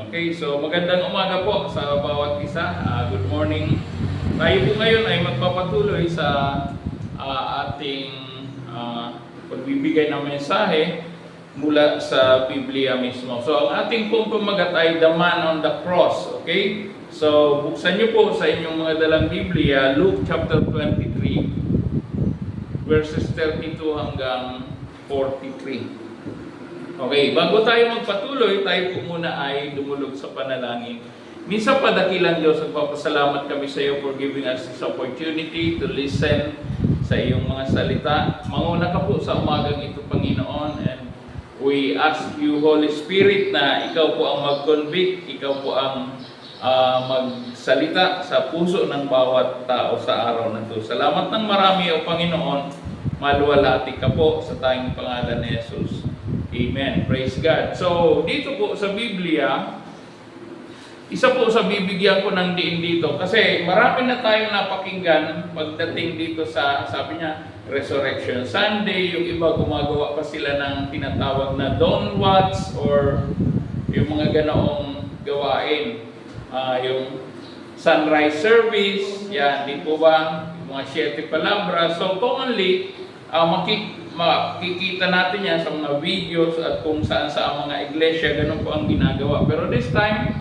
Okay, so magandang umaga po sa bawat isa. Good morning. Tayo po ngayon ay magpapatuloy sa ating pagbibigay ng mensahe mula sa Biblia mismo. So ang ating pong pamagat ay The Man on the Cross. Okay? So buksan niyo po sa inyong mga dalang Biblia, Luke chapter 23, verses 32 hanggang 43. Okay, bago tayo magpatuloy, tayo po muna ay dumulog sa panalangin. Minsan pa, dakilang Diyos, nagpapasalamat kami sa iyo for giving us this opportunity to listen sa iyong mga salita. Manguna ka po sa umagang ito, Panginoon, and we ask you, Holy Spirit, na ikaw po ang mag-convict, ikaw po ang magsalita sa puso ng bawat tao sa araw na ito. Salamat ng marami, O Panginoon, maluwalhati ka po sa tayong pangalan ni Jesus. Amen. Praise God. So, dito po sa Biblia, isa po sa bibigyan ko ng diin dito kasi marami na tayong napakinggan pagdating dito sa, sabi niya, Resurrection Sunday. Yung iba gumagawa pa sila ng tinatawag na dawn watch or yung mga ganoong gawain. Yung sunrise service, yan, di po ba? Yung mga 7 palabras. So, commonly, makikita natin yan sa mga videos at kung saan sa mga iglesia, ganun po ang ginagawa. Pero this time,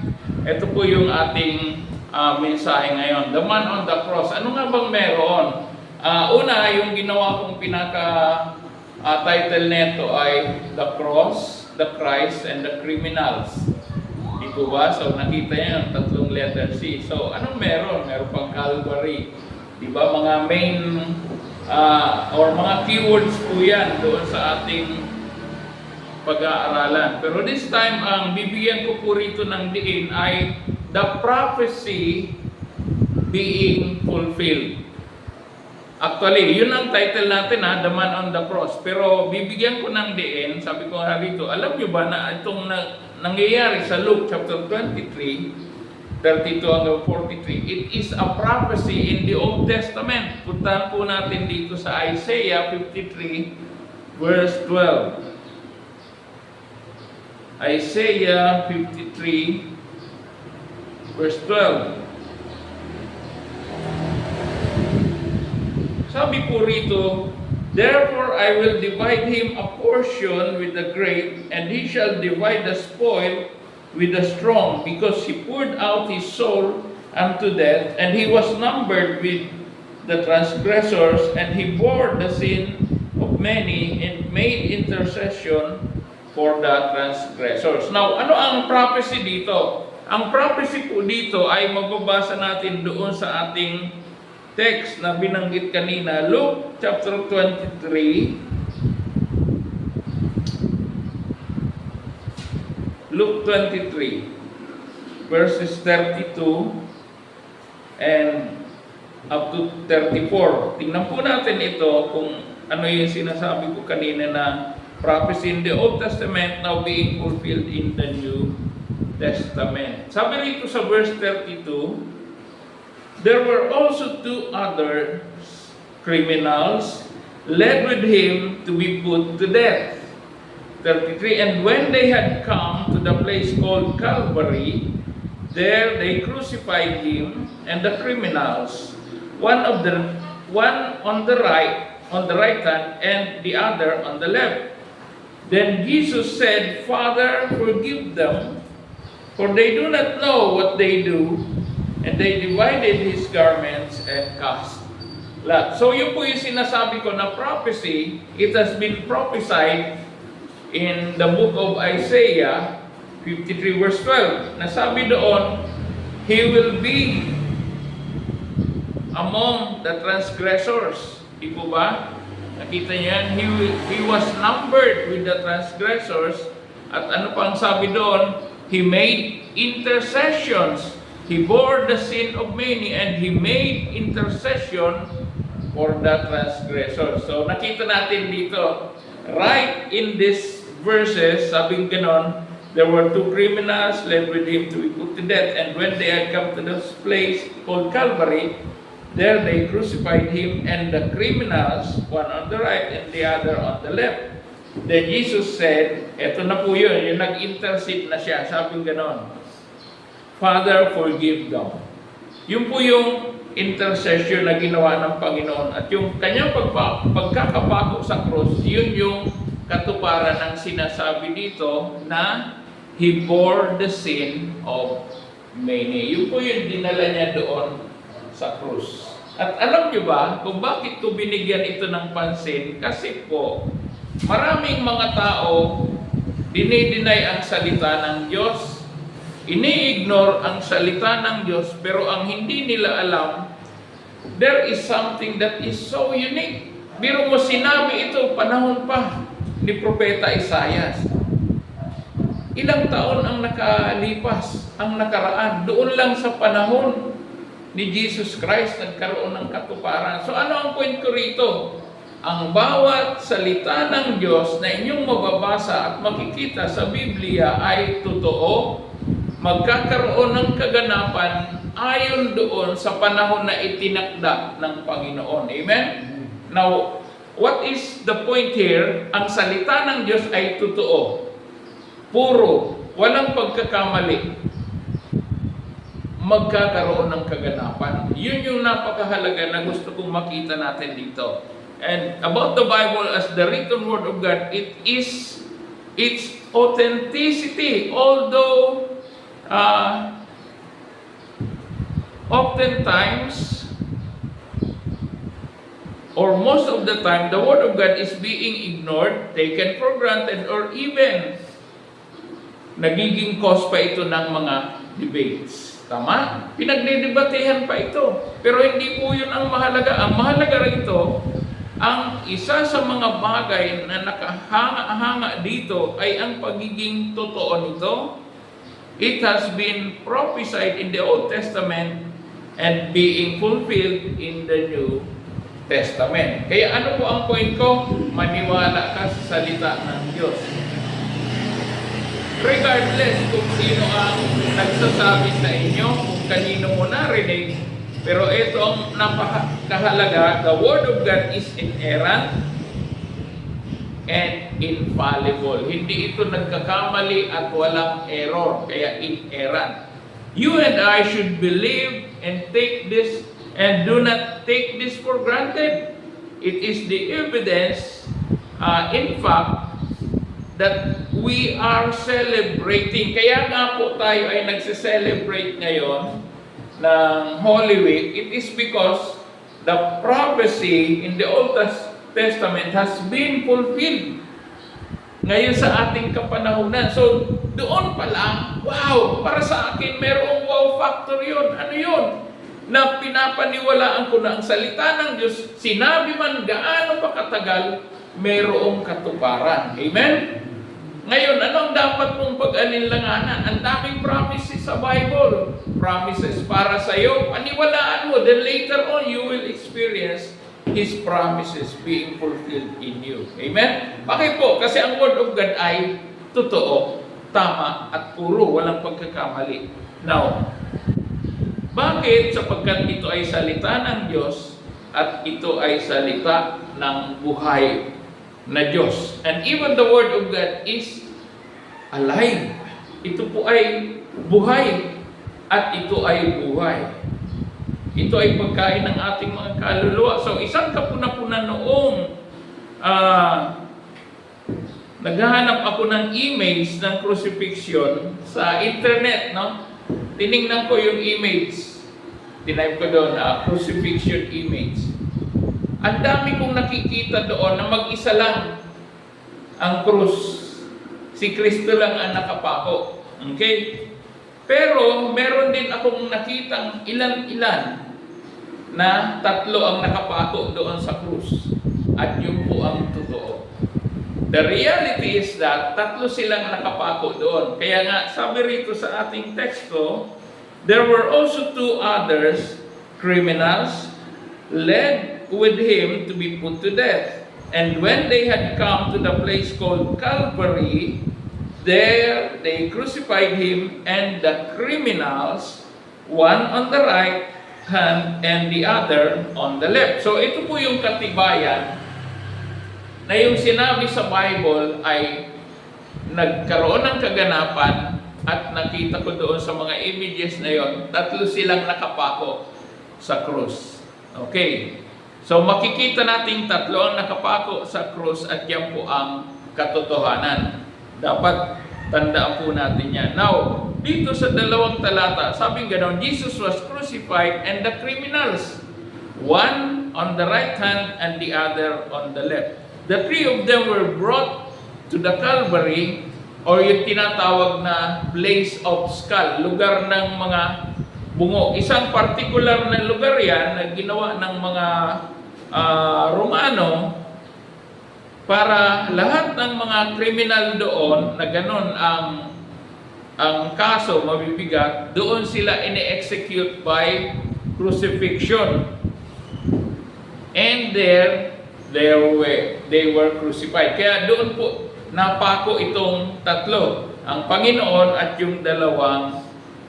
ito po yung ating mensahe ngayon. The Man on the Cross. Ano nga bang meron? Una, yung ginawa kong pinaka-title neto ay The Cross, The Christ, and The Criminals. Di po ba? So nakita niyo yung tatlong letter C. So anong meron? Meron pang Calvary. Di ba? Mga main or mga keywords po yan doon sa ating pag-aaralan. Pero this time, ang bibigyan ko po rito ng diin ay the prophecy being fulfilled. Actually, yun ang title natin, The Man on the Cross. Pero bibigyan ko ng diin, sabi ko nga rito, alam nyo ba na itong nangyayari sa Luke chapter 23, 32 hanggang 43, it is a prophecy in the Old Testament. Puntahan po natin dito sa Isaiah 53, verse 12. Isaiah 53, verse 12. Sabi po rito, therefore I will divide him a portion with the great, and he shall divide the spoil with the strong, because he poured out his soul unto death, and he was numbered with the transgressors, and he bore the sin of many, and made intercession for the transgressors. Now, ano ang prophecy dito? Ang prophecy po dito ay magbabasa natin doon sa ating text na binanggit kanina, Luke chapter 23, Luke 23, verses 32 and up to 34. Tingnan po natin ito kung ano yung sinasabi ko kanina na prophecy in the Old Testament now being fulfilled in the New Testament. Sabi rito sa verse 32, there were also 2 other criminals led with him to be put to death. 33, and when they had come to the place called Calvary, there they crucified him and the criminals, one on the right hand and the other on the left. Then Jesus said, Father, forgive them, for they do not know what they do. And they divided his garments and cast lot. So yun po yung sinasabi ko na prophecy. It has been prophesied in the book of Isaiah 53 verse 12. Nasabi doon, he will be among the transgressors. Di po ba? Nakita niyo yan? He was numbered with the transgressors. At ano pang sabi doon? He made intercessions. He bore the sin of many and he made intercession for the transgressors. So nakita natin dito, right in this verses, sabing ganon, there were 2 criminals led with him to be put to death, and when they had come to this place called Calvary, there they crucified him and the criminals, one on the right and the other on the left. Then Jesus said, eto na po yun, yung nag-intercede na siya, sabi ganon, Father, forgive them. Yun po yung intercession na ginawa ng Panginoon. At yung kanyang pagkakapako sa cross, yun yung katuparan ng sinasabi dito na He bore the sin of many. Yun po yung dinala niya doon sa krus. At alam niyo ba kung bakit ko binigyan ito ng pansin? Kasi po, maraming mga tao dinideny ang salita ng Diyos, ini-ignore ang salita ng Diyos, pero ang hindi nila alam, there is something that is so unique. Biro mo, sinabi ito panahon pa ni Propeta Isaias. Ilang taon ang nakalipas, ang nakaraan. Doon lang sa panahon ni Jesus Christ nagkaroon ng katuparan. So ano ang point ko rito? Ang bawat salita ng Diyos na inyong mababasa at makikita sa Biblia ay totoo, magkakaroon ng kaganapan ayon doon sa panahon na itinakda ng Panginoon. Amen? Now, what is the point here? Ang salita ng Diyos ay totoo. Puro, walang pagkakamali. Magkakaroon ng kaganapan. Yun yung napakahalaga na gusto kong makita natin dito. And about the Bible as the written word of God, it is its authenticity. Although, oftentimes, or most of the time, the Word of God is being ignored, taken for granted, or even nagiging cause pa ito ng mga debates. Tama? Pinagdidebatehan pa ito. Pero hindi po yun ang mahalaga. Ang mahalaga rito, ang isa sa mga bagay na nakahanga-hanga dito ay ang pagiging totoo nito. It has been prophesied in the Old Testament and being fulfilled in the New Testament. Kaya ano po ang point ko? Maniwala ka sa salita ng Diyos. Regardless kung sino ang nagsasabi sa inyo, kung kanino mo narinig, pero ito ang napakahalaga, the Word of God is inerrant and infallible. Hindi ito nagkakamali at walang error, kaya inerrant. You and I should believe and take this and do not take this for granted. It is the evidence, in fact, that we are celebrating. Kaya nga po tayo ay nagse-celebrate ngayon ng Holy Week. It is because the prophecy in the Old Testament has been fulfilled ngayon sa ating kapanahunan. So, doon pa lang, wow, para sa akin, merong wow factor yun. Ano yun? Na pinapaniwalaan ko na ang salita ng Diyos, sinabi man gaano pa katagal, merong katuparan. Amen? Ngayon, anong dapat mong pag-alinlanganan? Ang daming promises sa Bible. Promises para sa iyo. Paniwalaan mo. Then later on, you will experience His promises being fulfilled in you. Amen? Bakit po? Kasi ang Word of God ay totoo, tama, at puro. Walang pagkakamali. Now, bakit? Sapagkat ito ay salita ng Diyos at ito ay salita ng buhay na Diyos. And even the Word of God is alive. Ito po ay buhay at ito ay buhay. Ito ay pagkain ng ating mga kaluluwa. So, isang kapuna-puna noong naghahanap ako ng image ng crucifixion sa internet, no? Tiningnan ko yung image. Tinype ko doon, crucifixion image. Ang dami kong nakikita doon na mag-isa lang ang krus. Si Kristo lang ang nakapako. Okay? Pero meron din akong nakitang ilan-ilan na tatlo ang nakapako doon sa krus. At yun po ang totoo. The reality is that tatlo silang nakapako doon. Kaya nga, sabi rito sa ating teksto, there were also two others, criminals, led with him to be put to death. And when they had come to the place called Calvary, there they crucified him and the criminals, one on the right hand and the other on the left. So ito po yung katibayan na yung sinabi sa Bible ay nagkaroon ng kaganapan at nakita ko doon sa mga images na yon, tatlo silang nakapako sa krus. Okay. So makikita natin tatlo ang nakapako sa krus at yan po ang katotohanan. Dapat tandaan po natin yan. Now, dito sa dalawang talata, sabi gano'n, Jesus was crucified and the criminals, one on the right hand and the other on the left. The three of them were brought to the Calvary, or yung tinatawag na place of skull, lugar ng mga bungo. Isang particular na lugar yan na ginawa ng mga Romano para lahat ng mga kriminal doon na ganun ang kaso mabibigat, doon sila ini-execute by crucifixion. And they were crucified. Kaya doon po napako itong tatlo, ang Panginoon at yung dalawang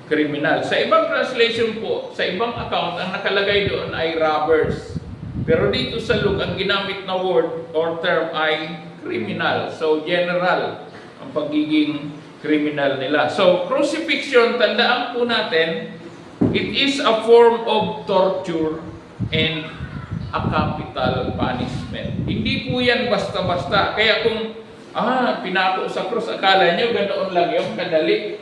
kriminal. Sa ibang translation po, sa ibang account, ang nakalagay doon ay robbers. Pero dito sa Luke, ang ginamit na word or term ay criminal. So general ang pagiging criminal nila. So crucifixion, tandaan po natin, it is a form of torture and a capital punishment. Hindi po yan basta-basta. Kaya kung pinako sa krus, akala nyo ganoon lang yung kadali.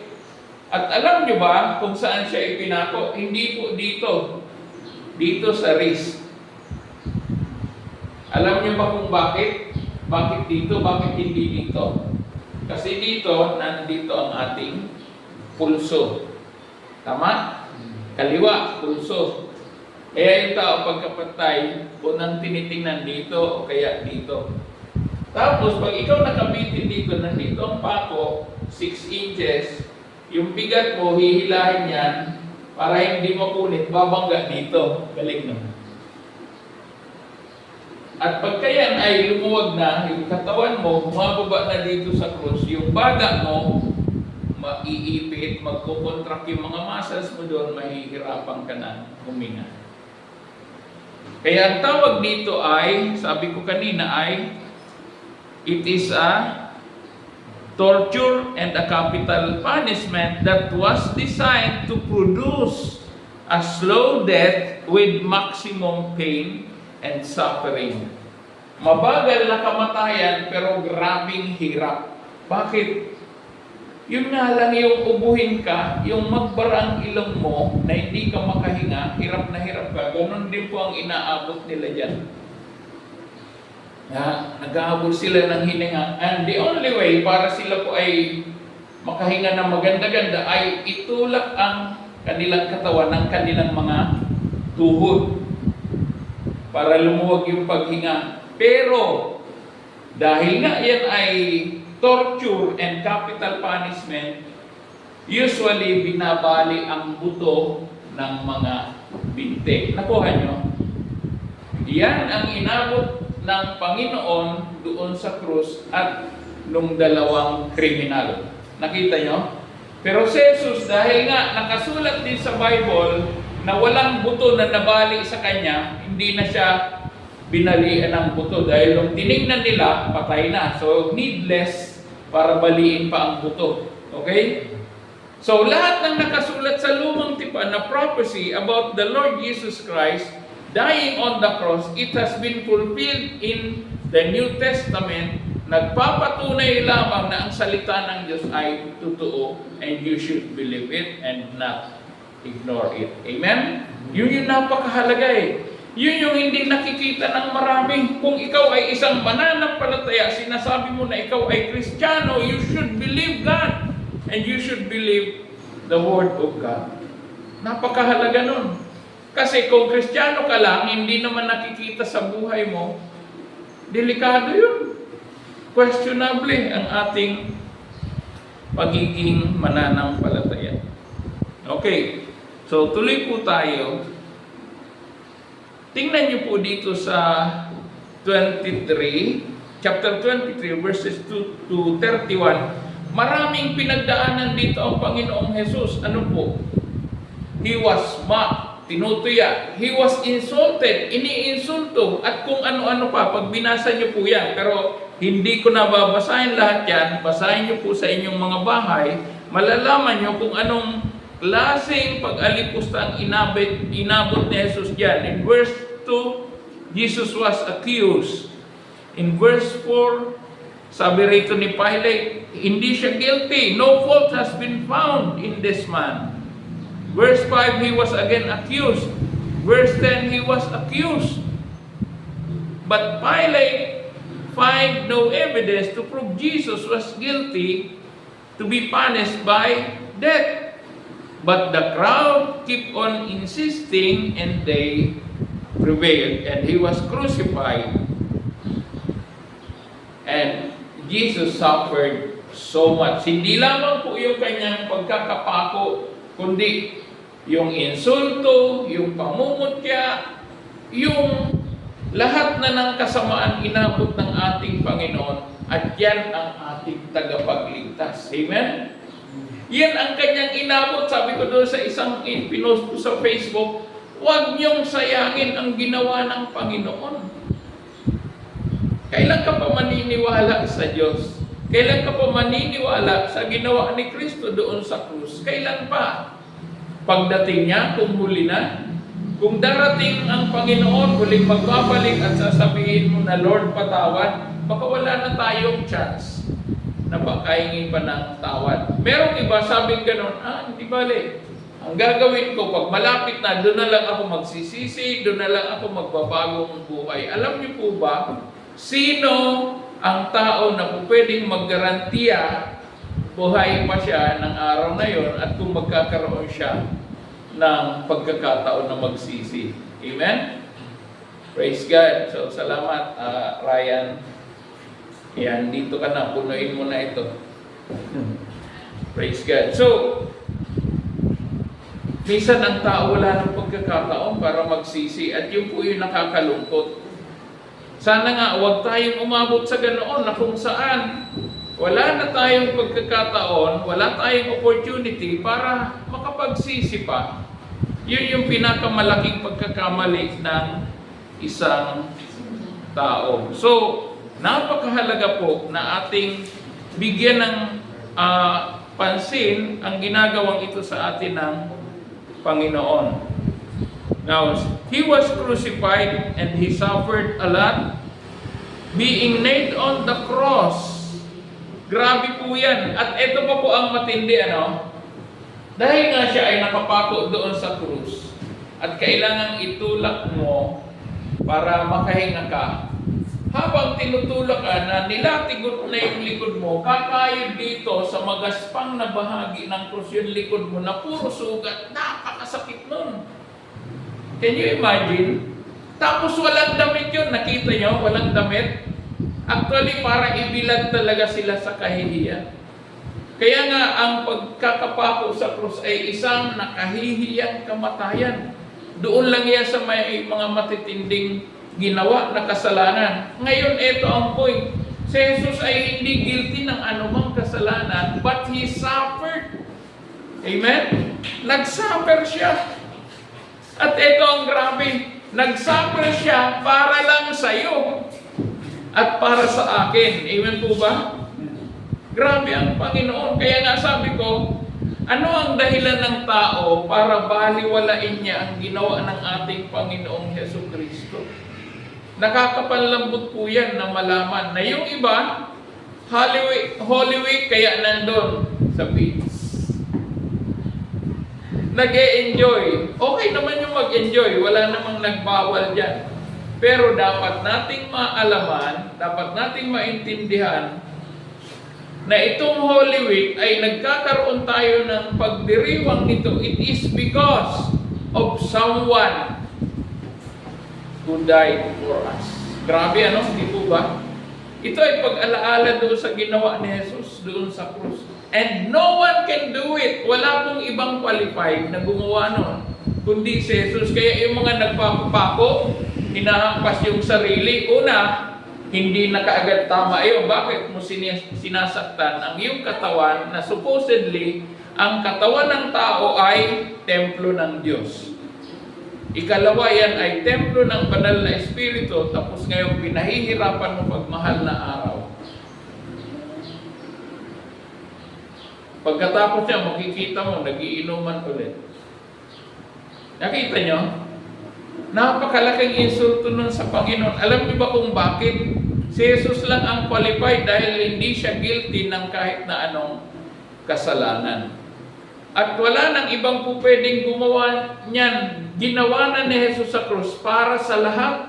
At alam nyo ba kung saan siya ipinako? Hindi po dito. Dito sa wrist. Alam nyo ba kung bakit? Bakit dito? Bakit hindi dito? Kasi dito, nandito ang ating pulso. Tama? Kaliwa, pulso. Kaya yung tao pagkapatay, unang tinitingnan dito o kaya dito. Tapos, pag ikaw nakabitin dito, nandito ang pako, 6 inches, yung bigat mo, hihilahin yan, para hindi mapunit, babangga dito. Galing naman. At pagka yan ay lumuwag na, yung katawan mo, bumababa na dito sa krus, yung baga mo, maiipit, magkukontrak yung mga muscles mo doon, mahihirapan ka na huminga. Kaya ang tawag dito ay, sabi ko kanina ay, it is a torture and a capital punishment that was designed to produce a slow death with maximum pain and suffering. Mabagal na kamatayan pero grabing hirap. Bakit? Yun nga lang yung ubuhin ka, yung magbarang ilong mo na hindi ka makahinga, hirap na hirap ka. Ganon din po ang inaabot nila dyan. Nag-aabot sila ng hininga. And the only way para sila po ay makahinga ng maganda-ganda ay itulak ang kanilang katawan ng kanilang mga tuhod para lumuwag yung paghinga. Pero dahil nga yan ay torture and capital punishment, usually binabali ang buto ng mga binte. Nakuha nyo? Yan ang inabot ng Panginoon doon sa krus at nung dalawang kriminal. Nakita nyo? Pero si Jesus, dahil nga nakasulat din sa Bible na walang buto na nabali sa kanya, hindi na siya binalian ng buto. Dahil nung tinignan nila, patay na. So, needless para baliin pa ang buto. Okay? So, lahat ng nakasulat sa lumang tipan na prophecy about the Lord Jesus Christ dying on the cross, it has been fulfilled in the New Testament. Nagpapatunay lamang na ang salita ng Diyos ay totoo and you should believe it and not ignore it. Amen? Yun yung napakahalaga eh. Yun yung hindi nakikita ng marami. Kung ikaw ay isang mananampalataya, sinasabi mo na ikaw ay Kristiyano, you should believe God and you should believe the Word of God. Napakahalaga nun. Kasi kung Kristiyano ka lang, hindi naman nakikita sa buhay mo, delikado yun. Questionable ang ating pagiging mananampalataya. Okay, so tuloy po tayo. Tingnan niyo po dito sa 23, chapter 23, verses 2 to 31. Maraming pinagdaanan dito ang Panginoong Jesus. Ano po? He was mocked. tinutuya. He was insulted, iniinsulto, at kung ano-ano pa. Pag binasa niyo po yan, pero hindi ko na babasahin lahat yan. Basahin niyo po sa inyong mga bahay. Malalaman niyo kung anong klaseng pag-alipusta ang inabot ni Jesus dyan. In verse 2, Jesus was accused. In verse 4, sabi rito ni Pilate, hindi siya guilty. No fault has been found in this man. Verse 5, he was again accused. Verse 10, he was accused. But Pilate find no evidence to prove Jesus was guilty to be punished by death. But the crowd keep on insisting and they prevailed. And he was crucified. And Jesus suffered so much. Hindi lamang po yung kanyang pagkakapako, kundi yung insulto, yung pamumutya, yung lahat na ng kasamaan inabot ng ating Panginoon, at yan ang ating tagapagligtas. Amen? Yan ang kanyang inabot. Sabi ko doon sa isang pinost ko sa Facebook, huwag niyong sayangin ang ginawa ng Panginoon. Kailan ka pa maniniwala sa Diyos? Kailan ka pa maniniwala sa ginawa ni Kristo doon sa krus? Kailan pa? Pagdating niya, kung huli na, kung darating ang Panginoon, huling magbabalik at sasabihin mo na, Lord, patawad, baka wala na tayong chance na pakaingin pa ng tawad. Merong iba sabing ganun, hindi bale. Ang gagawin ko, pag malapit na, doon na lang ako magsisisi, doon na lang ako magbabagong buhay. Alam niyo po ba, sino ang tao na po pwedeng maggarantiya buhay pa siya ng araw na yon at kung magkakaroon siya ng pagkakataon na magsisi? Amen? Praise God. So, salamat, Ryan. Yan, dito ka na. Punuin mo na ito. Praise God. So, minsan ang tao wala ng pagkakataon para magsisi at yun po yung nakakalungkot. Sana nga, huwag tayong umabot sa ganoon na kung saan wala na tayong pagkakataon, wala tayong opportunity para makapagsisi pa. Yun yung pinakamalaking pagkakamali ng isang tao. So, napakahalaga po na ating bigyan ng pansin ang ginagawang ito sa atin ng Panginoon. Now, he was crucified and he suffered a lot, being nailed on the cross. Grabe po yan. At ito pa po ang matindi, dahil nga siya ay nakapako doon sa krus, at kailangan itulak mo para makahinga ka. Habang tinutulak ka na nilatigot na yung likod mo, kakayod dito sa magaspang na bahagi ng krus yung likod mo na puro sugat, napakasakit nun. Can you imagine? Tapos walang damit yun. Nakita nyo? Walang damit. Actually, para ibilad talaga sila sa kahihiyan. Kaya nga, ang pagkakapako sa krus ay isang nakahihiyang kamatayan. Doon lang yan sa may mga matitinding ginawa na kasalanan. Ngayon, ito ang point. Si Jesus ay hindi guilty ng anumang kasalanan, but He suffered. Amen? Nag-suffer siya. At ito ang grabe. Nag-suffer siya para lang sa iyo at para sa akin. Amen po ba? Grabe ang Panginoon. Kaya nga sabi ko, ano ang dahilan ng tao para baliwalain niya ang ginawa ng ating Panginoong Jesucristo? Nakakapanlambot po yan na malaman na yung iba, Holy Week kaya nandun sa beach. Nag-e-enjoy. Okay naman yung mag-enjoy. Wala namang nagbawal dyan. Pero dapat nating maalaman, dapat nating maintindihan na itong Holy Week ay nagkakaroon tayo ng pagdiriwang nito. It is because of someone who died for us. Grabe, Hindi po ba? Ito ay pag-alaala doon sa ginawa ni Jesus doon sa krus. And no one can do it. Wala pong ibang qualified na gumawa nun, kundi si Jesus. Kaya yung mga nagpapapako, hinahampas yung sarili. Una, hindi na kaagad tama yun. Bakit mo sinasaktan ang iyong katawan na supposedly, ang katawan ng tao ay templo ng Diyos. Ikalawa, yan ay templo ng banal na espiritu, tapos ngayon pinahihirapan mo pagmahal na araw. Pagkatapos niya, makikita mo, nagiinuman ulit. Nakita nyo? Napakalaking insulto nun sa Panginoon. Alam niyo ba kung bakit? Si Jesus lang ang qualified dahil hindi siya guilty ng kahit na anong kasalanan. At wala nang ibang po pwedeng gumawa niyan. Ginawa na ni Jesus sa krus para sa lahat.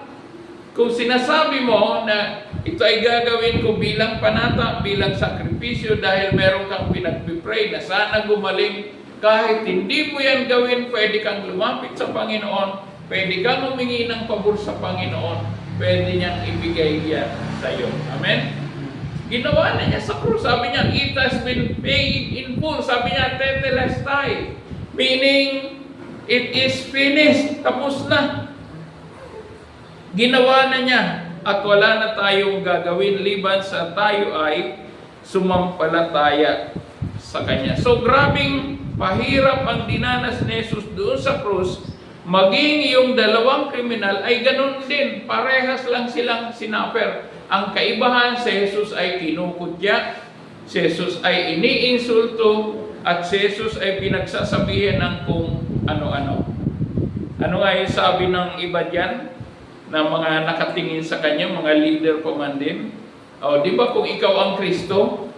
Kung sinasabi mo na ito ay gagawin ko bilang panata, bilang sakripisyo dahil meron kang pinagpipray na sana gumaling, kahit hindi mo yan gawin, pwede kang lumapit sa Panginoon, pwede kang humingi ng pabor sa Panginoon, pwede niyang ibigay yan sa iyo. Amen? Ginawa na niya sa krus. Sabi niya, it has been paid in full. Sabi niya, tetelestai. Meaning, it is finished. Tapos na. Ginawa na niya. At wala na tayong gagawin liban sa tayo ay sumampalataya sa Kanya. So, grabing pahirap ang dinanas ni Jesus doon sa krus. Maging yung dalawang kriminal ay ganun din. Parehas lang silang sinaper. Ang kaibahan, si Jesus ay kinukutya, si Jesus ay iniinsulto, at si Jesus ay pinagsasabihan ng kung ano-ano. Ano nga yung sabi ng iba dyan, na mga nakatingin sa Kanya, mga leader pa man din? O, di ba kung ikaw ang Kristo,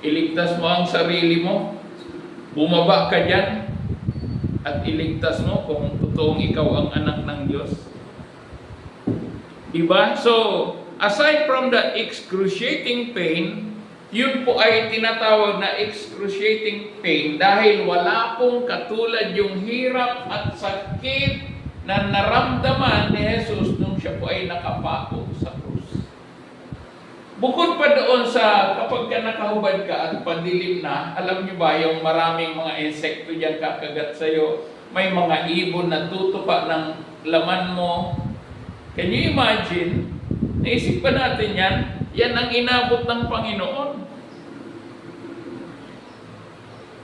iligtas mo ang sarili mo, bumaba ka dyan, at iligtas mo kung totoong ikaw ang anak ng Diyos. Diba? So, aside from the excruciating pain, yun po ay tinatawag na excruciating pain dahil wala pong katulad yung hirap at sakit na naramdaman ni Jesus nung siya po ay nakapako sa krus. Bukod pa doon sa kapag ka nakahubad ka at pandilim na, alam niyo ba yung maraming mga insekto dyan kakagat sa'yo, may mga ibon na tutupa ng laman mo. Can you imagine? Naisip pa natin yan? Yan ang inabot ng Panginoon.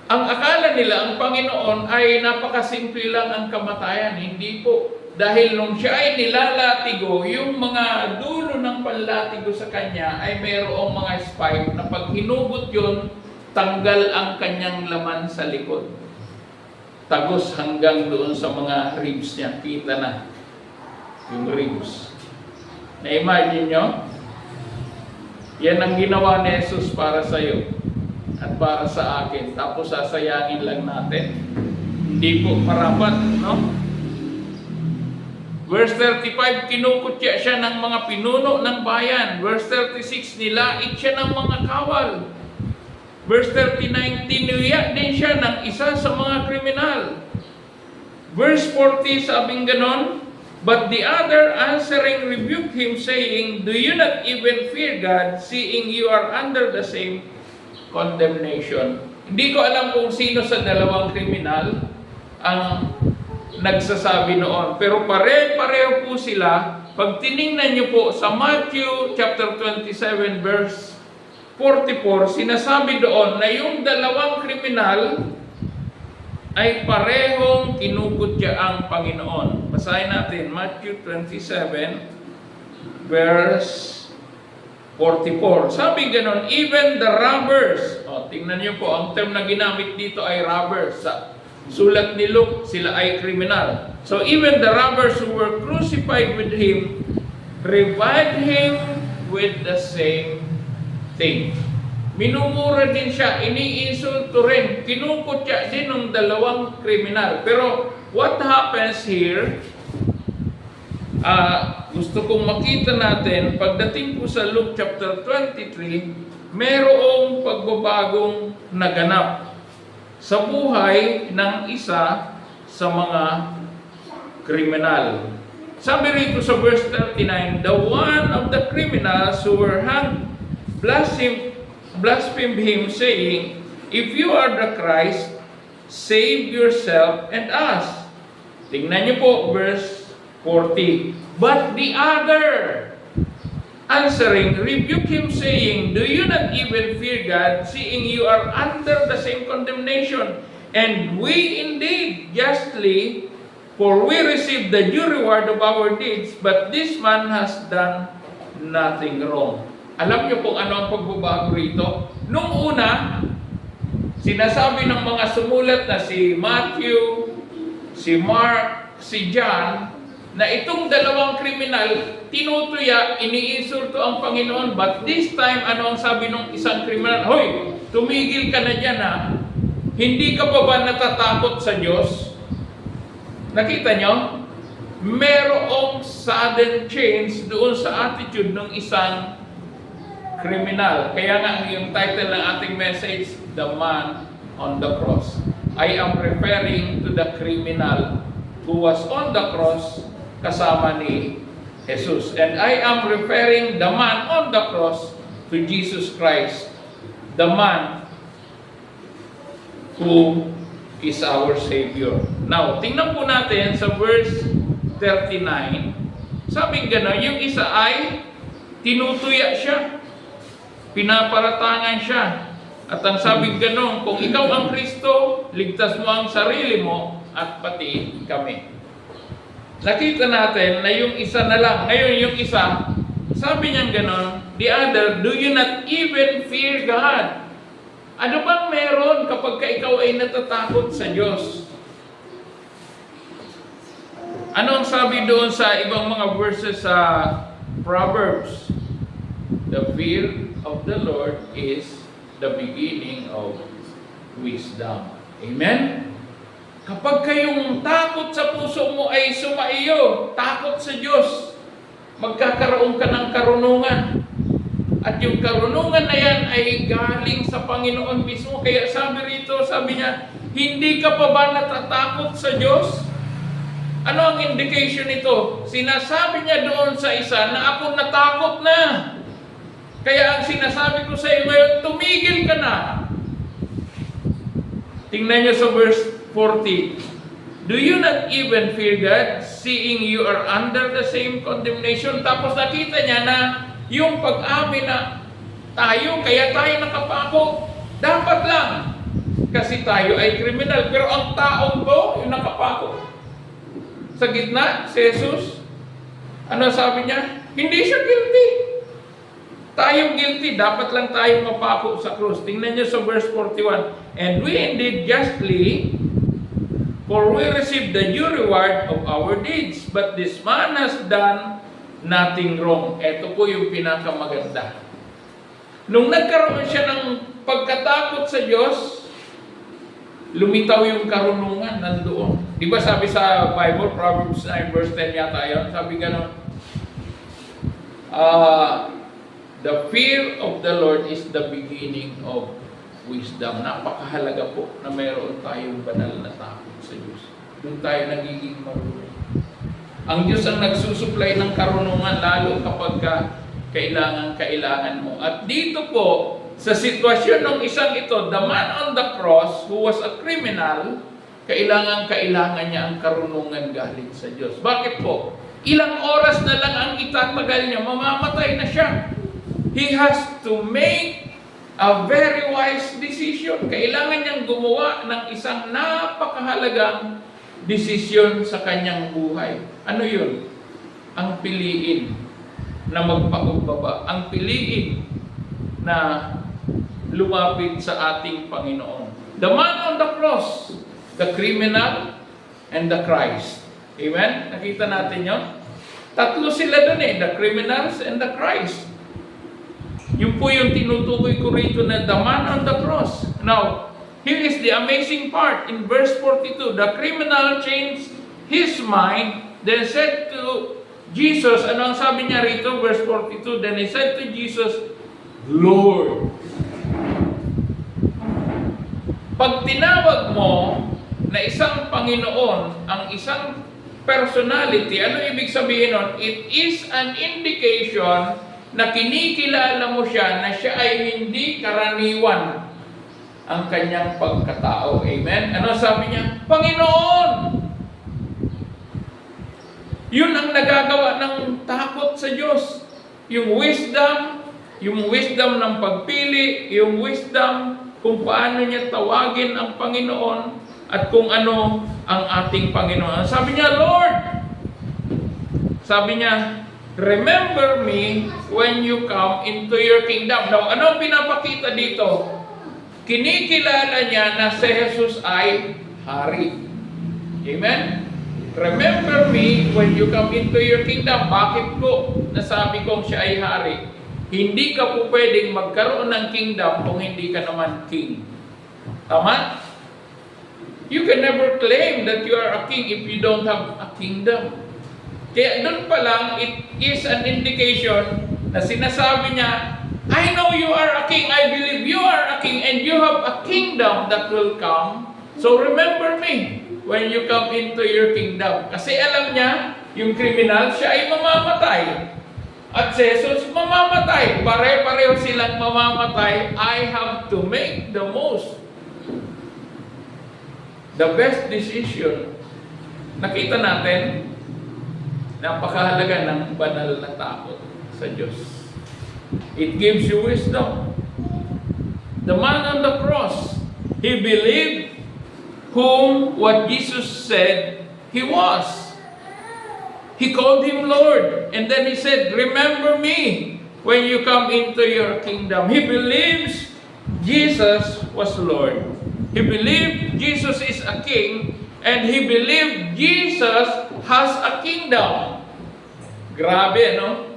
Ang akala nila, ang Panginoon ay napakasimple lang ang kamatayan. Hindi po. Dahil nung siya ay nilalatigo, yung mga dulo ng panlatigo sa kanya ay mayroong mga spike na pag hinugot yun, tanggal ang kanyang laman sa likod. Tagos hanggang doon sa mga ribs niya. Kita na yung ribs. Na-imagine nyo? Yan ang ginawa ni Jesus para sa iyo at para sa akin. Tapos sasayangin lang natin. Hindi po marapat, no? Verse 35, kinukutya siya ng mga pinuno ng bayan. Verse 36, nilait siya ng mga kawal. Verse 39, tinuya din siya ng isa sa mga kriminal. Verse 40, sabing ganon, but the other answering rebuked him, saying, do you not even fear God, seeing you are under the same condemnation? Hindi ko alam kung sino sa dalawang kriminal ang nagsasabi noon. Pero pare-pareho po sila. Pag tiningnan niyo po sa Matthew chapter 27 verse 44, sinasabi doon na yung dalawang kriminal ay parehong kinukutya ang Panginoon. Basahin natin, Matthew 27, verse 44. Sabi ganon, even the robbers, tingnan niyo po, ang term na ginamit dito ay robbers. Sa sulat ni Luke, sila ay kriminal. So even the robbers who were crucified with him, reviled him with the same thing. Minumura din siya, iniinsulto rin, kinukutya din ng dalawang kriminal. Pero what happens here, gusto kong makita natin, pagdating po sa Luke chapter 23, merong pagbabagong naganap sa buhay ng isa sa mga kriminal. Sabi rito sa verse 39, the one of the criminals who were hanged blasphemed him, saying, if you are the Christ, save yourself and us. Tingnan niyo po, verse 40. But the other, answering, rebuked him, saying, do you not even fear God, seeing you are under the same condemnation? And we indeed justly For we receive the due reward of our deeds, but this man has done nothing wrong. Alam niyo kung ano ang pagbabago rito? Nung una, sinasabi ng mga sumulat na si Matthew, si Mark, si John, na itong dalawang kriminal, tinutuya, iniinsulto ang Panginoon. But this time, ano ang sabi ng isang kriminal? Hoy, tumigil ka na dyan ha. Hindi ka pa ba natatakot sa Diyos? Nakita nyo? Merong sudden change doon sa attitude ng isang kriminal. Kaya nga yung title ng ating message, The Man on the Cross. I am referring to the criminal who was on the cross kasama ni Jesus. And I am referring the man on the cross to Jesus Christ, the man who is our Savior. Now, tingnan po natin sa verse 39. Sabing gano'n, yung isa ay tinutuya siya, pinaparatangan siya. At ang sabing gano'n, kung ikaw ang Kristo, ligtas mo ang sarili mo at pati kami. Nakita natin na yung isa na lang. Ngayon yung isa, sabi niya gano'n, the other, do you not even fear God? Ano bang meron kapag ikaw ay natatakot sa Diyos? Ano ang sabi doon sa ibang mga verses sa Proverbs? The fear of the Lord is the beginning of wisdom. Amen? Kapag kayong takot sa puso mo ay sumaiyo, takot sa Diyos, magkakaroon ka ng karunungan. At yung karunungan na yan ay galing sa Panginoon mismo. Kaya sabi rito, sabi niya, hindi ka pa ba natatakot sa Diyos? Ano ang indication nito? Sinasabi niya doon sa isa na ako natakot na. Kaya ang sinasabi ko sa iyo ngayon, tumigil ka na. Tingnan niyo sa verse 40. Do you not even fear God, seeing you are under the same condemnation? Tapos nakita niya na yung pag-amin na tayo, kaya tayo nakapako, dapat lang. Kasi tayo ay kriminal. Pero ang taong to, yung nakapako. Sa gitna, si Jesus, ano sabi niya? Hindi siya guilty. Tayo guilty, dapat lang tayo mapako sa krus. Tingnan niyo sa verse 41. And we indeed justly, for we receive the due reward of our deeds. But this man has done nothing wrong. Ito po yung pinakamaganda. Nung nagkaroon siya ng pagkatakot sa Diyos, lumitaw yung karunungan nandoon. Di ba sabi sa Bible, Proverbs 9 verse 10 yata yun, sabi gano'n, the fear of the Lord is the beginning of wisdom. Napakahalaga po na mayroon tayong banal na takot sa Diyos. Doon tayo nagiging marunong. Ang Diyos ang nagsusupply ng karunungan lalo kapag kailangan mo. At dito po, sa sitwasyon ng isang ito, the man on the cross who was a criminal, kailangan niya ang karunungan galing sa Diyos. Bakit po? Ilang oras na lang ang itatagal niya, mamamatay na siya. He has to make a very wise decision. Kailangan niyang gumawa ng isang napakahalagang desisyon sa kanyang buhay. Ano yun? Ang piliin na magpakumbaba. Ang piliin na lumapit sa ating Panginoon. The man on the cross, the criminal, and the Christ. Amen? Nakita natin yun? Tatlo sila dun the criminals and the Christ. Yun po yung tinutukoy ko rito na the man on the cross. Now, here is the amazing part in verse 42. The criminal changed his mind, then said to Jesus, ano ang sabi niya rito, verse 42, then he said to Jesus, Lord. Pag tinawag mo na isang Panginoon, ang isang personality, ano ibig sabihin nun? It is an indication na kinikilala mo siya na siya ay hindi karaniwan ang kanyang pagkatao. Amen? Ano sabi niya? Panginoon! Yun ang nagagawa ng takot sa Diyos. Yung wisdom ng pagpili, yung wisdom kung paano niya tawagin ang Panginoon, at kung ano ang ating Panginoon. Sabi niya, Lord, sabi niya, remember me when you come into your kingdom. Now, ano ang pinapakita dito? Kinikilala niya na si Jesus ay hari. Amen? Remember me when you come into your kingdom. Bakit po nasabi kong siya ay hari? Hindi ka po pwedeng magkaroon ng kingdom kung hindi ka naman king. Tama? You can never claim that you are a king if you don't have a kingdom. Kaya doon pa lang, it is an indication na sinasabi niya, I know you are a king, I believe you are a king, and you have a kingdom that will come. So remember me when you come into your kingdom. Kasi alam niya, yung kriminal, siya ay mamamatay. At si Jesus, mamamatay. Pare-pareho silang mamamatay. I have to make the most. The best decision. Nakita natin, napakahalaga ng banal na takot sa Diyos. It gives you wisdom. The man on the cross, he believed whom what Jesus said he was. He called him Lord. And then he said, remember me when you come into your kingdom. He believes Jesus was Lord. He believed Jesus is a king. And he believed Jesus has a kingdom. Grabe, no?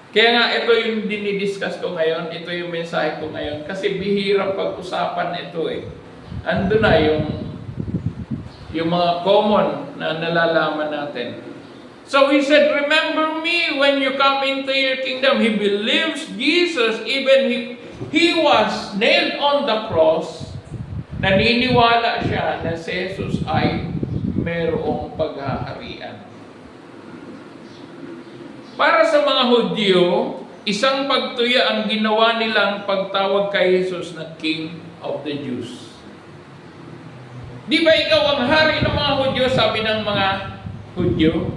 Kaya nga, ito yung dinidiscuss ko ngayon, ito yung mensahe ko ngayon, kasi bihirang pag-usapan ito eh. Ando na yung mga common na nalalaman natin. So he said, remember me when you come into your kingdom. He believes Jesus, even he was nailed on the cross. Naniniwala siya na si Jesus ay mayroong paghaharian. Para sa mga Hudyo, isang pagtuya ang ginawa nilang pagtawag kay Jesus na King of the Jews. Di ba ikaw ang hari ng mga Hudyo, sabi ng mga Hudyo?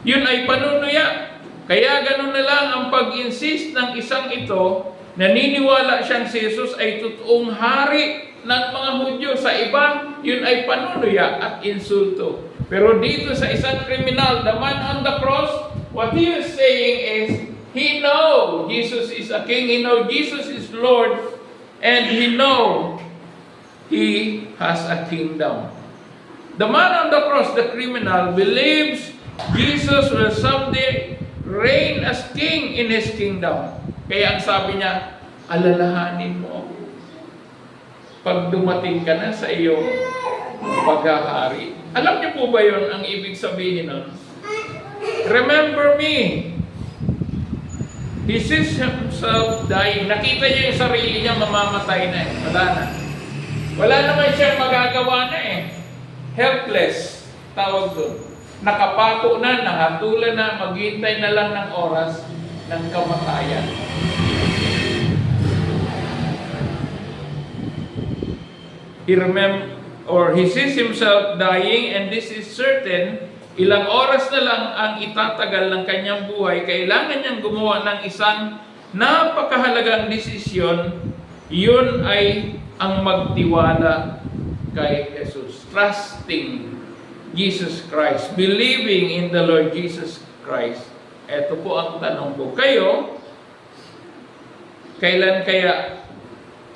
Yun ay panunuya. Kaya ganun na lang ang pag-insist ng isang ito, naniniwala siyang si Jesus ay totoong hari ng mga Hudyo. Sa iba, yun ay panunuya at insulto. Pero dito sa isang kriminal, the man on the cross, what he is saying is, he know Jesus is a king, he know Jesus is Lord, and he know he has a kingdom. The man on the cross, the criminal, believes Jesus will someday reign as king in his kingdom. Kaya ang sabi niya, alalahanin mo ako. Pag dumating ka na sa iyong paghahari. Alam niyo po ba yun ang ibig sabihin nun? Remember me. He sees himself dying. Nakita niya yung sarili niya mamamatay na eh. Wala na. Wala naman siyang magagawa na eh. Helpless. Tawag doon. Nakapako na, nakatulan na, maghintay na lang ng oras ng kamatayan. He sees himself dying, and this is certain. Ilang oras na lang ang itatagal ng kanyang buhay. Kailangan niyang gumawa ng isang napakahalagang desisyon. Yun ay ang magtiwala kay Jesus. Trusting Jesus Christ. Believing in the Lord Jesus Christ. Ito po ang tanong ko. Kayo, kailan kaya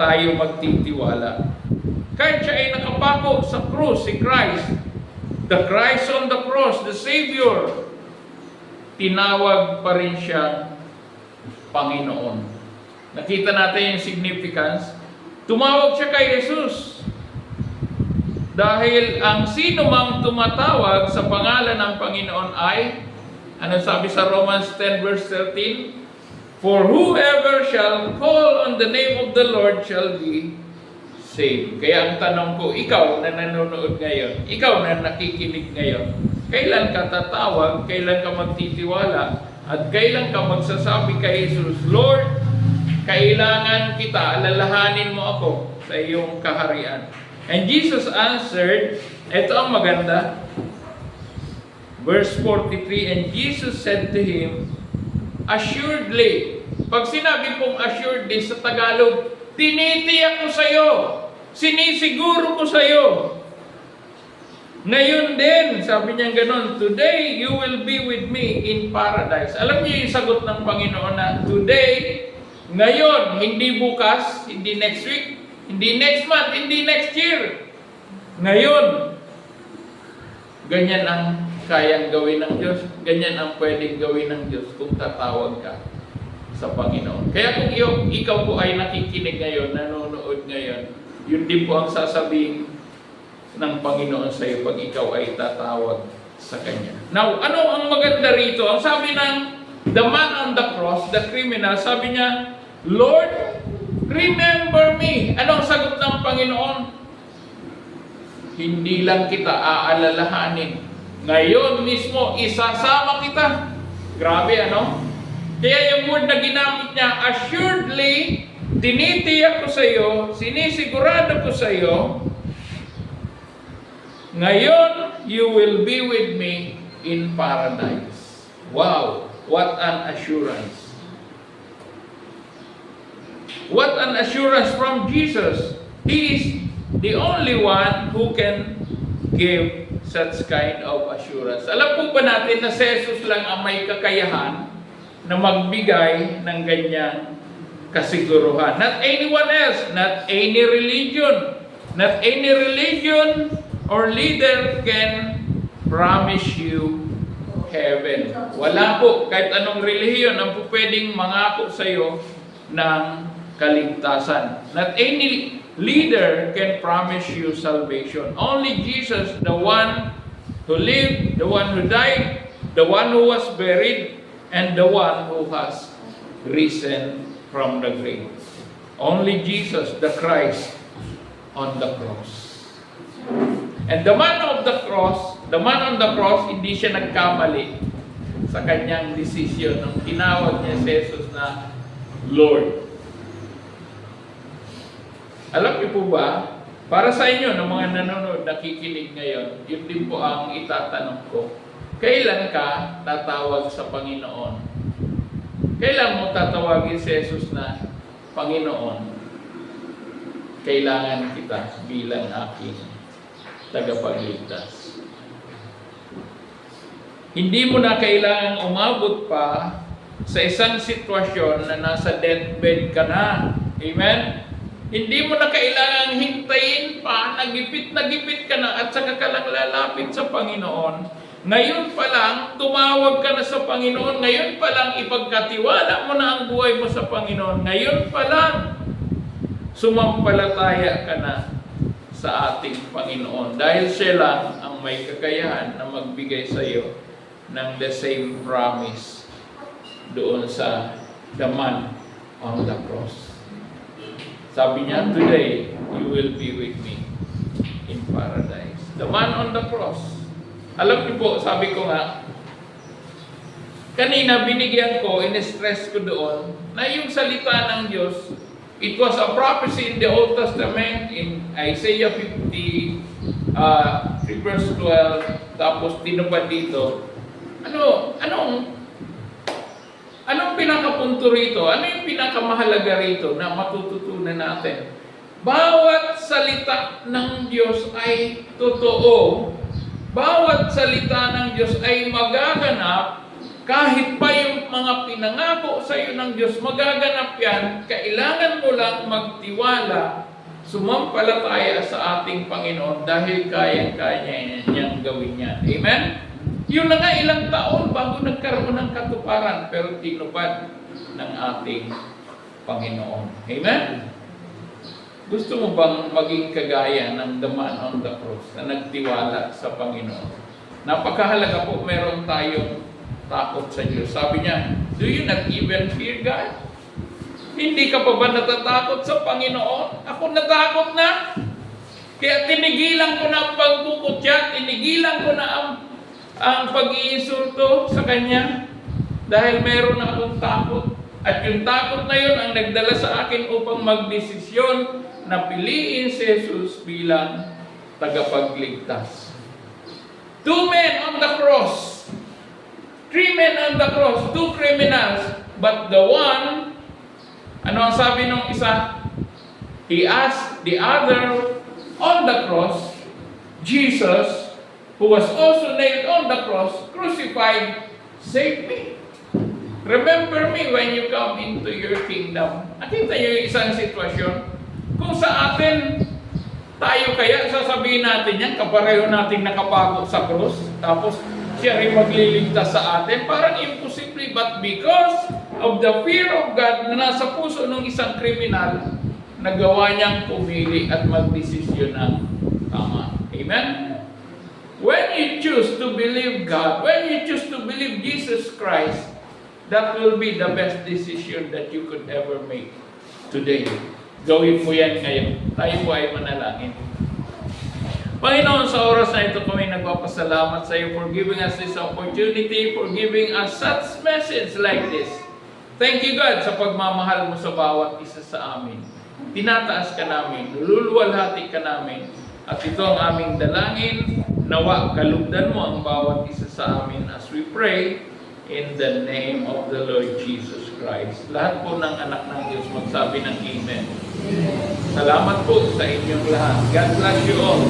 tayo magtitiwala? Kahit siya ay nakapako sa krus, si Christ, the Christ on the cross, the Savior, tinawag pa rin siyang Panginoon. Nakita natin yung significance. Tumawag siya kay Jesus. Dahil ang sino mang tumatawag sa pangalan ng Panginoon ay, ano sabi sa Romans 10 verse 13? For whoever shall call on the name of the Lord shall be saved. Kaya ang tanong ko, ikaw na nanonood ngayon, ikaw na nakikinig ngayon, kailan ka tatawag, kailan ka magtitiwala, at kailan ka magsasabi kay Jesus, Lord, kailangan kita, alalahanin mo ako sa iyong kaharian. And Jesus answered, ito ang maganda, verse 43, and Jesus said to him, assuredly, pag sinabi pong assuredly sa Tagalog, tinitiyak ko sa iyo, Sinisiguro ko sa iyo. Ngayon din, sabi niya gano'n, today you will be with me in paradise. Alam niyo yung sagot ng Panginoon na today, ngayon, hindi bukas, hindi next week, hindi next month, hindi next year. Ngayon, ganyan ang kayang gawin ng Diyos, ganyan ang pwedeng gawin ng Diyos kung tatawag ka sa Panginoon. Kaya kung ikaw po ay nakikinig ngayon, nanonood ngayon, yun din po ang sasabihin ng Panginoon sa iyo pag ikaw ay tatawag sa Kanya. Now, ano ang maganda rito? Ang sabi ng the man on the cross, the criminal, sabi niya, Lord, remember me. Ano ang sagot ng Panginoon? Hindi lang kita aalalahanin. Ngayon mismo, isasama kita. Grabe, ano? Kaya yung word na ginamit niya, assuredly, tinitiyak ko sa iyo, sinisigurado ko sa iyo, ngayon, you will be with me in paradise. Wow! What an assurance. What an assurance from Jesus. He is the only one who can give such kind of assurance. Alam po ba natin na si Jesus lang ang may kakayahan na magbigay ng ganyang kasiguruhan? Not anyone else, not any religion. Not any religion or leader can promise you heaven. Wala po, kahit anong relihiyon ang po pwedeng mangako sa iyo ng kaligtasan. Not any leader can promise you salvation. Only Jesus, the one who lived, the one who died, the one who was buried, and the one who has risen from the grave. Only Jesus, the Christ, on the cross. And the man on the cross, hindi siya nagkamali sa kanyang desisyon nung tinawag niya si Jesus na Lord. Alam niyo po ba, para sa inyo, ng mga nanonood, nakikinig ngayon, yun din po ang itatanong ko. Kailan ka tatawag sa Panginoon? Kailan mo tatawagin si Jesus na Panginoon? Kailangan kita bilang aking tagapagligtas. Hindi mo na kailangan umabot pa sa isang sitwasyon na nasa deathbed ka na. Amen? Hindi mo na kailangan hintayin pa, nagipit ka na at saka ka lang lalapit sa Panginoon. Ngayon pa lang, tumawag ka na sa Panginoon. Ngayon pa lang, ipagkatiwala mo na ang buhay mo sa Panginoon. Ngayon pa lang, sumampalataya ka na sa ating Panginoon. Dahil siya lang ang may kakayahan na magbigay sa iyo ng the same promise doon sa the man on the cross. Sabi niya, today, you will be with me in paradise. The man on the cross. Alam niyo po, sabi ko nga, kanina binigyan ko, in-stress ko doon, na yung salita ng Diyos, it was a prophecy in the Old Testament, in Isaiah 50, 3 verse 12, tapos tinupad dito. Anong pinakapunto rito? Ano yung pinakamahalaga rito na matututunan natin? Bawat salita ng Diyos ay totoo. Bawat salita ng Diyos ay magaganap. Kahit pa yung mga pinangako sa iyo ng Diyos, magaganap yan. Kailangan mo lang magtiwala, sumampalataya sa ating Panginoon dahil kaya-kaya niyang gawin yan. Amen? Yun na nga ilang taon bago nagkaroon ng katuparan, pero tinupad ng ating Panginoon. Amen? Gusto mo bang maging kagaya ng the man on the cross na nagtiwala sa Panginoon? Napakahalaga po, meron tayong takot sa Diyos. Sabi niya, do you not even fear God? Hindi ka pa ba natatakot sa Panginoon? Ako natakot na. Kaya tinigilan ko na ang pagkukutya, tinigilan ko na ang pag-iinsulto sa Kanya dahil meron na akong takot. At yung takot na yun ang nagdala sa akin upang magdesisyon na piliin si Jesus bilang tagapagligtas. 2 men on the cross. 3 men on the cross, 2 criminals, but the one, ano ang sabi ng isa? He asked the other on the cross, Jesus, who was also nailed on the cross, crucified, save me. Remember me when you come into your kingdom. Nakita niyo yung isang sitwasyon? Kung sa atin, tayo kaya sasabihin natin yan, kapareho nating nakapako sa krus, tapos siya rin magliligtas sa atin, parang imposible. But because of the fear of God na nasa puso ng isang kriminal, nagawa niyang pumili at magdesisyon ng tama. Amen? When you choose to believe God, when you choose to believe Jesus Christ, that will be the best decision that you could ever make today. Gawin mo yan ngayon. Tayo po ay manalangin. Panginoon, sa oras na ito kami nagpapasalamat sa iyo for giving us this opportunity, for giving us such message like this. Thank you, God, sa pagmamahal mo sa bawat isa sa amin. Tinataas ka namin, nululuwalhati ka namin, at ito ang aming dalangin. Nawa, kalugdan mo ang bawat isa sa amin as we pray in the name of the Lord Jesus Christ. Lahat po ng anak ng Diyos magsabi ng Amen. Salamat po sa inyong lahat. God bless you all.